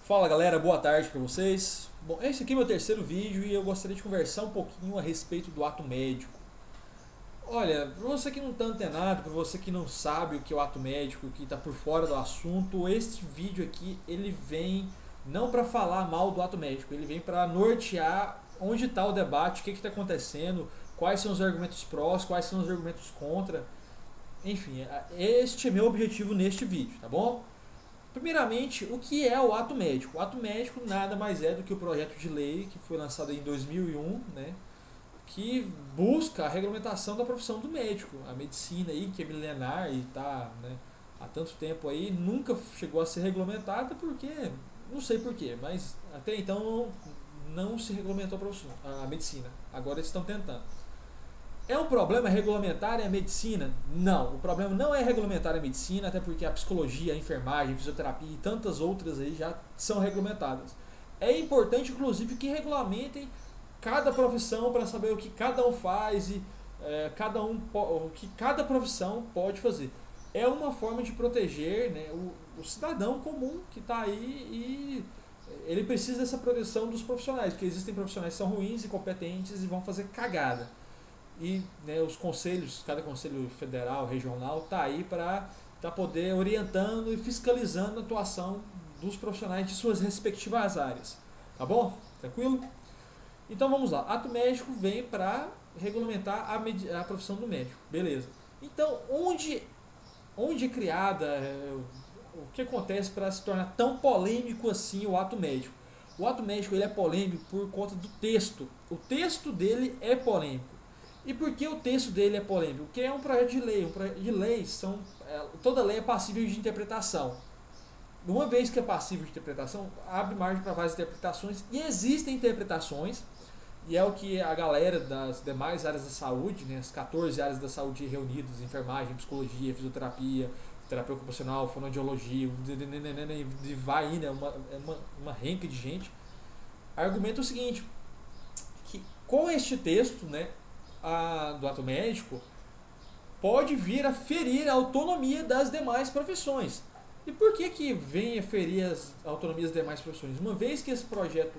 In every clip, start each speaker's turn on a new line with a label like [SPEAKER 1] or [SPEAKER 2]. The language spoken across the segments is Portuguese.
[SPEAKER 1] Fala galera, boa tarde para vocês. Bom, esse aqui é meu terceiro vídeo e eu gostaria de conversar um pouquinho a respeito do ato médico. Olha, para você que não está antenado, para você que não sabe o que é o ato médico, que está por fora do assunto, este vídeo aqui ele vem não para falar mal do ato médico, ele vem para nortear onde está o debate, o que está acontecendo, quais são os argumentos prós, quais são os argumentos contra. Enfim, este é meu objetivo neste vídeo, tá bom? Primeiramente, o que é o ato médico? O ato médico nada mais é do que o projeto de lei que foi lançado em 2001, né, que busca a regulamentação da profissão do médico. A medicina aí, que é milenar e está, né, há tanto tempo aí, nunca chegou a ser regulamentada porque, não sei porquê, mas até então não se regulamentou a medicina. Agora eles estão tentando. É um problema regulamentar a medicina? Não, o problema não é regulamentar a medicina, até porque a psicologia, a enfermagem, a fisioterapia e tantas outras aí já são regulamentadas. É importante, inclusive, que regulamentem cada profissão para saber o que cada um faz e o que cada profissão pode fazer. É uma forma de proteger, né, o cidadão comum que está aí e ele precisa dessa proteção dos profissionais, porque existem profissionais que são ruins, incompetentes e vão fazer cagada. E, né, os conselhos, cada conselho federal, regional, está aí para poder orientando e fiscalizando a atuação dos profissionais de suas respectivas áreas. Tá bom? Tranquilo? Então vamos lá. Ato médico vem para regulamentar a profissão do médico. Beleza. Então, onde é criada, o que acontece para se tornar tão polêmico assim o ato médico? O ato médico ele é polêmico por conta do texto. O texto dele é polêmico. E por que o texto dele é polêmico? Porque é um projeto de lei. Um projeto de lei toda lei é passível de interpretação. Uma vez que é passível de interpretação, abre margem para várias interpretações. E existem interpretações, e é o que a galera das demais áreas da saúde, né, as 14 áreas da saúde reunidas, enfermagem, psicologia, fisioterapia, terapia ocupacional, fonoaudiologia, vai indo, uma renca de gente, argumenta o seguinte, que com este texto, né, do ato médico pode vir a ferir a autonomia das demais profissões. E por que vem a ferir as autonomias das demais profissões? Uma vez que esse projeto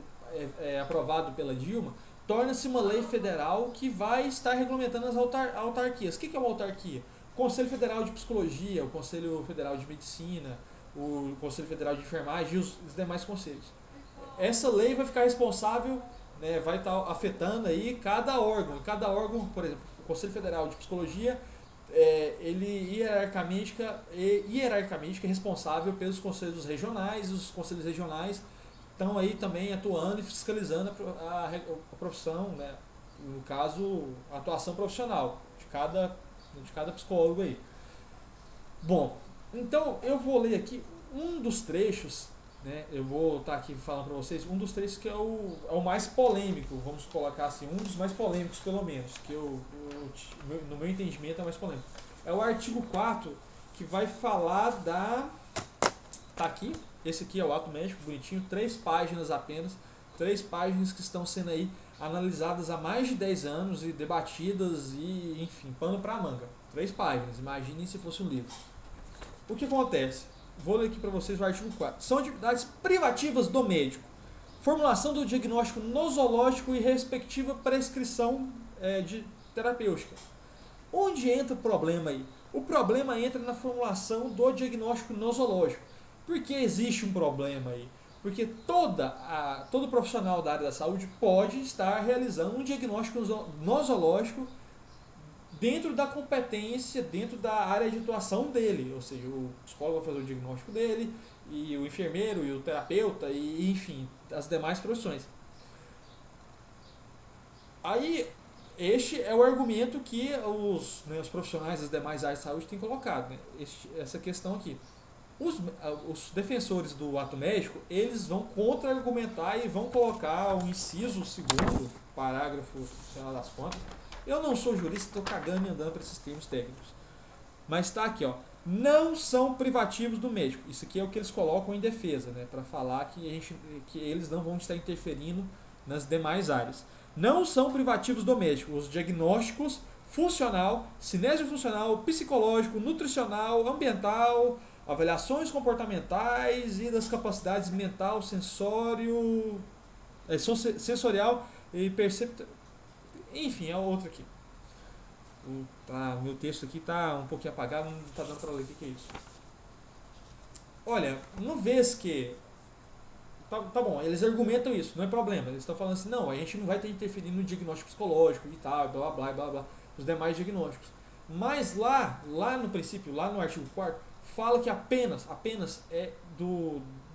[SPEAKER 1] é aprovado pela Dilma, torna-se uma lei federal que vai estar regulamentando as autarquias. O que é uma autarquia? O Conselho Federal de Psicologia, o Conselho Federal de Medicina, o Conselho Federal de Enfermagem e os demais conselhos. Essa lei vai ficar responsável, né, vai estar afetando aí cada órgão. Cada órgão, por exemplo, o Conselho Federal de Psicologia, ele hierarquicamente é responsável pelos conselhos regionais. Os conselhos regionais estão aí também atuando e fiscalizando a profissão, né, no caso, a atuação profissional de cada psicólogo aí. Bom, então eu vou ler aqui um dos trechos, né, eu vou estar aqui falando para vocês um dos trechos que é o mais polêmico, vamos colocar assim, um dos mais polêmicos pelo menos, que no meu entendimento é o mais polêmico. É o artigo 4, que vai falar tá aqui, esse aqui é o ato médico, bonitinho, 3 páginas apenas, 3 páginas que estão sendo aí analisadas há mais de 10 anos e debatidas e, enfim, pano para manga. 3 páginas, imaginem se fosse um livro. O que acontece? Vou ler aqui para vocês o artigo 4. São atividades privativas do médico. Formulação do diagnóstico nosológico e respectiva prescrição de terapêutica. Onde entra o problema aí? O problema entra na formulação do diagnóstico nosológico. Por que existe um problema aí? Porque todo profissional da área da saúde pode estar realizando um diagnóstico nosológico dentro da competência, dentro da área de atuação dele, ou seja, o psicólogo vai fazer o diagnóstico dele, e o enfermeiro, e o terapeuta, e enfim, as demais profissões. Aí, este é o argumento que os profissionais das demais áreas de saúde têm colocado, né? Essa questão aqui. Os defensores do ato médico, eles vão contra-argumentar e vão colocar o inciso 2º, parágrafo, final das contas. Eu não sou jurista, estou cagando e andando para esses termos técnicos. Mas está aqui, ó. Não são privativos do médico. Isso aqui é o que eles colocam em defesa, né? Para falar que eles não vão estar interferindo nas demais áreas. Não são privativos do médico. Os diagnósticos funcional, cinésio funcional, psicológico, nutricional, ambiental, avaliações comportamentais e das capacidades mental, sensorial e perceptual. Enfim, é outra aqui. Meu texto aqui está um pouquinho apagado, não está dando para ler o que é isso. Olha, uma vez que... Tá bom, eles argumentam isso, não é problema. Eles estão falando assim, não, a gente não vai ter interferir no diagnóstico psicológico e tal, blá blá blá blá, os demais diagnósticos. Mas lá no princípio, lá no artigo 4º, fala que apenas é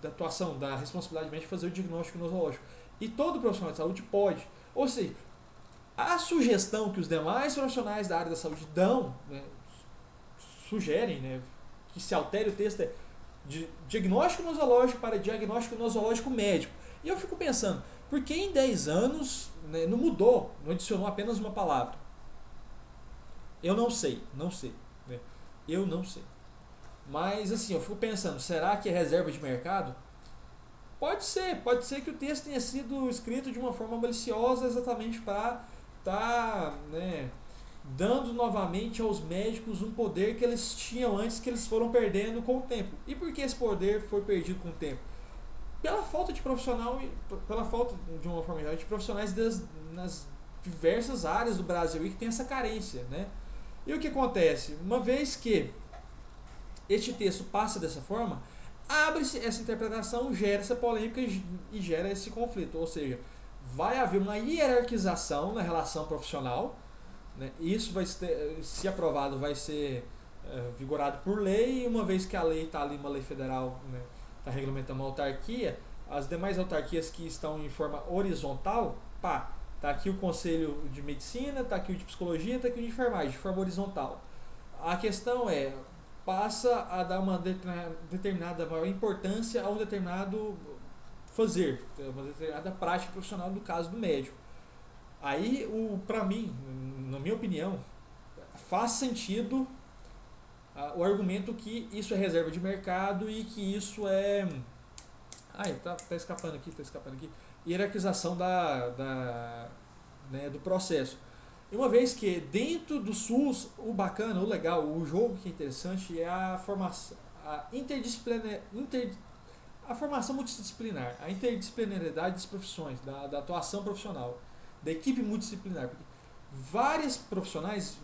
[SPEAKER 1] da atuação, da responsabilidade médica fazer o diagnóstico nosológico. E todo profissional de saúde pode. Ou seja, a sugestão que os demais profissionais da área da saúde dão, né, sugerem, né, que se altere o texto de diagnóstico nosológico para diagnóstico nosológico médico. E eu fico pensando, por que em 10 anos, né, não mudou, não adicionou apenas uma palavra? Eu não sei, né? Eu não sei. Mas assim, eu fico pensando, será que é reserva de mercado? Pode ser que o texto tenha sido escrito de uma forma maliciosa exatamente para né, dando novamente aos médicos um poder que eles tinham antes, que eles foram perdendo com o tempo. E por que esse poder foi perdido com o tempo? Pela falta de profissional, pela falta de uma forma geral de profissionais nas diversas áreas do Brasil e que tem essa carência, né? E o que acontece? Uma vez que este texto passa dessa forma, abre-se essa interpretação, gera essa polêmica e gera esse conflito. Ou seja, vai haver uma hierarquização na relação profissional, né? Isso vai ser, se aprovado, vai ser vigorado por lei, e uma vez que a lei está ali, uma lei federal, né, está regulamentando uma autarquia, as demais autarquias que estão em forma horizontal, está aqui o Conselho de Medicina, está aqui o de Psicologia, está aqui o de Enfermagem, de forma horizontal. A questão passa a dar uma determinada maior importância a um determinado fazer, uma determinada prática profissional, no caso do médico. Aí, para mim, na minha opinião, faz sentido o argumento que isso é reserva de mercado e que isso é... tá escapando aqui. Hierarquização né, do processo. E uma vez que dentro do SUS, o bacana, o legal, o jogo que é interessante é a formação, a formação multidisciplinar, a interdisciplinaridade das profissões, da atuação profissional, da equipe multidisciplinar. Porque vários profissionais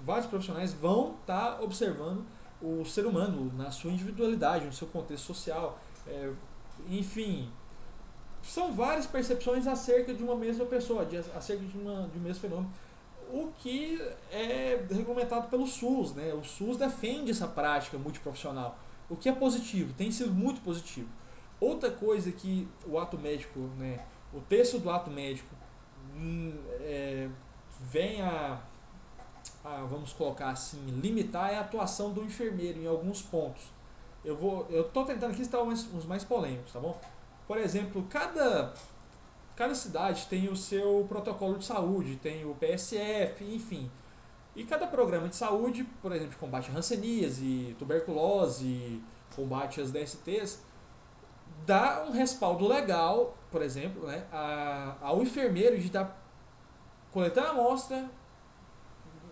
[SPEAKER 1] vão estar observando o ser humano na sua individualidade, no seu contexto social, enfim, são várias percepções acerca de uma mesma pessoa, acerca de um mesmo fenômeno, o que é regulamentado pelo SUS, né? O SUS defende essa prática multiprofissional, o que é positivo, tem sido muito positivo. Outra coisa que o ato médico, né, o texto do ato médico vem vamos colocar assim, limitar é a atuação do enfermeiro em alguns pontos. Eu estou tentando aqui estar uns mais polêmicos, tá bom? Por exemplo, cada cidade tem o seu protocolo de saúde, tem o PSF, enfim. E cada programa de saúde, por exemplo, combate a hanseníase, tuberculose, combate às DSTs, dá um respaldo legal, por exemplo, né, ao enfermeiro de estar coletando a amostra,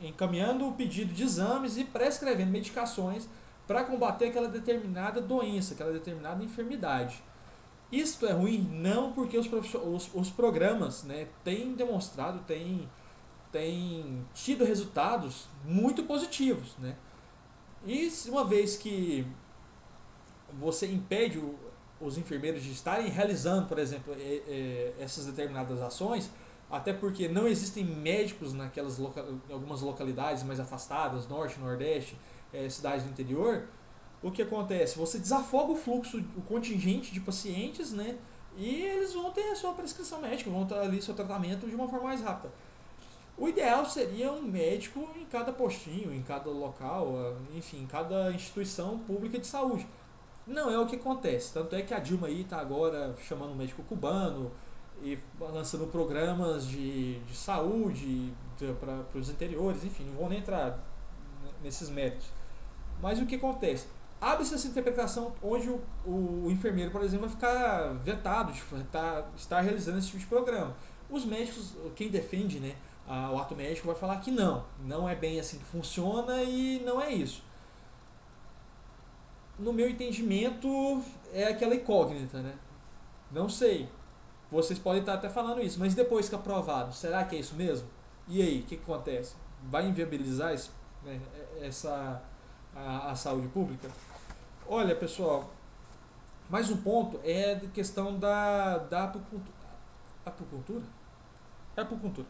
[SPEAKER 1] encaminhando o pedido de exames e prescrevendo medicações para combater aquela determinada doença, aquela determinada enfermidade. Isso é ruim não porque os programas, né, têm demonstrado, têm tido resultados muito positivos, né? E uma vez que você impede os enfermeiros de estarem realizando, por exemplo, essas determinadas ações, até porque não existem médicos em algumas localidades mais afastadas, norte, nordeste, cidades do interior, o que acontece? Você desafoga o fluxo, o contingente de pacientes, né? E eles vão ter a sua prescrição médica, vão ter ali seu tratamento de uma forma mais rápida. O ideal seria um médico em cada postinho, em cada local, enfim, em cada instituição pública de saúde. Não é o que acontece, tanto é que a Dilma aí está agora chamando um médico cubano e lançando programas de saúde para os interiores, enfim, não vou nem entrar nesses méritos. Mas o que acontece? Abre-se essa interpretação onde o enfermeiro, por exemplo, vai ficar vetado de estar realizando esse tipo de programa. Os médicos, quem defende, né, o ato médico, vai falar que não é bem assim que funciona e não é isso. no meu entendimento, é aquela incógnita, né? Não sei. Vocês podem estar até falando isso, mas depois que aprovado, será que é isso mesmo? E aí, o que acontece? Vai inviabilizar esse, né, a saúde pública? Olha, pessoal, mais um ponto é a questão da apicultura. Apicultura? É apicultura.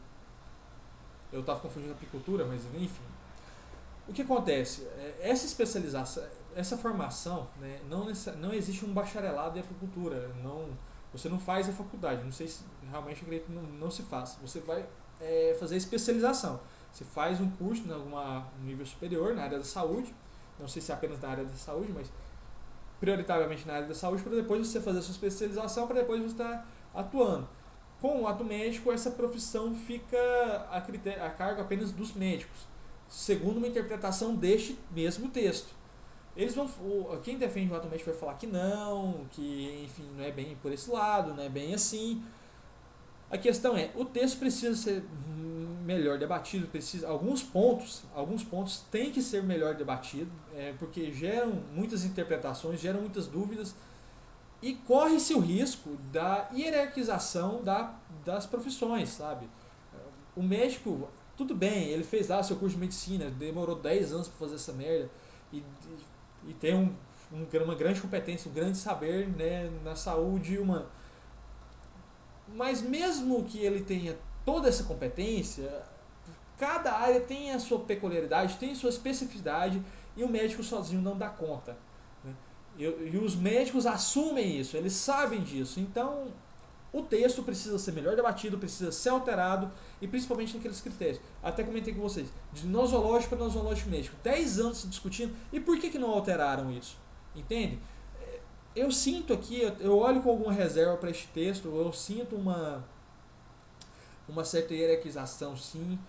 [SPEAKER 1] Eu estava confundindo apicultura, mas enfim. O que acontece? Essa especialização, essa formação, né, não existe um bacharelado em apicultura. Você não faz a faculdade. Não sei se realmente acredito não se faz. Você vai fazer especialização. Você faz um curso em um nível superior na área da saúde. Não sei se é apenas na área da saúde, mas prioritariamente na área da saúde, para depois você fazer a sua especialização, para depois você estar atuando. Com o ato médico, essa profissão fica a cargo apenas dos médicos, segundo uma interpretação deste mesmo texto. Quem defende o ato médico vai falar que enfim, não é bem por esse lado, não é bem assim. A questão é, o texto precisa ser melhor debatido, alguns pontos têm que ser melhor debatidos, porque geram muitas interpretações, geram muitas dúvidas e corre-se o risco da hierarquização das profissões, sabe? O médico, tudo bem, ele fez lá seu curso de medicina, demorou 10 anos para fazer essa merda e tem uma grande competência, um grande saber, né, na saúde humana. Mas mesmo que ele tenha toda essa competência, cada área tem a sua peculiaridade, tem a sua especificidade e o médico sozinho não dá conta, né? E os médicos assumem isso, eles sabem disso. Então, o texto precisa ser melhor debatido, precisa ser alterado e principalmente naqueles critérios. Até comentei com vocês, de nosológico para nosológico médico. 10 anos se discutindo e por que não alteraram isso? Entende? Eu sinto aqui, eu olho com alguma reserva para este texto, eu sinto uma certa hierarquização, sim,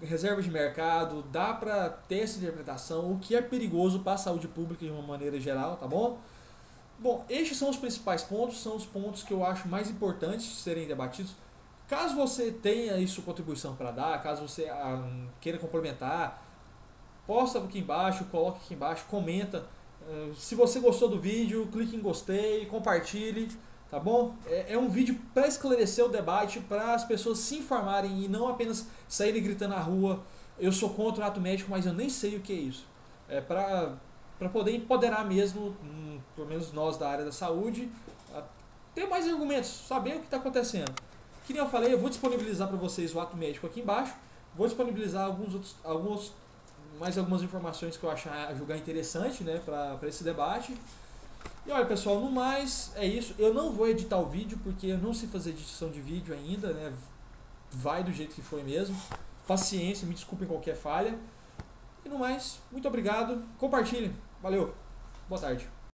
[SPEAKER 1] reserva de mercado, dá para ter essa interpretação, o que é perigoso para a saúde pública de uma maneira geral, tá bom? Bom, estes são os principais pontos, são os pontos que eu acho mais importantes de serem debatidos. Caso você tenha isso contribuição para dar, caso você queira complementar, posta aqui embaixo, coloca aqui embaixo, comenta. Se você gostou do vídeo, clique em gostei, compartilhe, tá bom? É um vídeo para esclarecer o debate, para as pessoas se informarem e não apenas saírem gritando na rua, eu sou contra o ato médico, mas eu nem sei o que é isso. É para poder empoderar mesmo, pelo menos nós da área da saúde, ter mais argumentos, saber o que está acontecendo. Que nem eu falei, eu vou disponibilizar para vocês o ato médico aqui embaixo, vou disponibilizar algumas informações que eu julgar interessante, né, para esse debate. E olha, pessoal, no mais é isso. Eu não vou editar o vídeo porque eu não sei fazer edição de vídeo ainda, né? Vai do jeito que foi mesmo. Paciência, me desculpem qualquer falha. E no mais, muito obrigado. Compartilhem. Valeu. Boa tarde.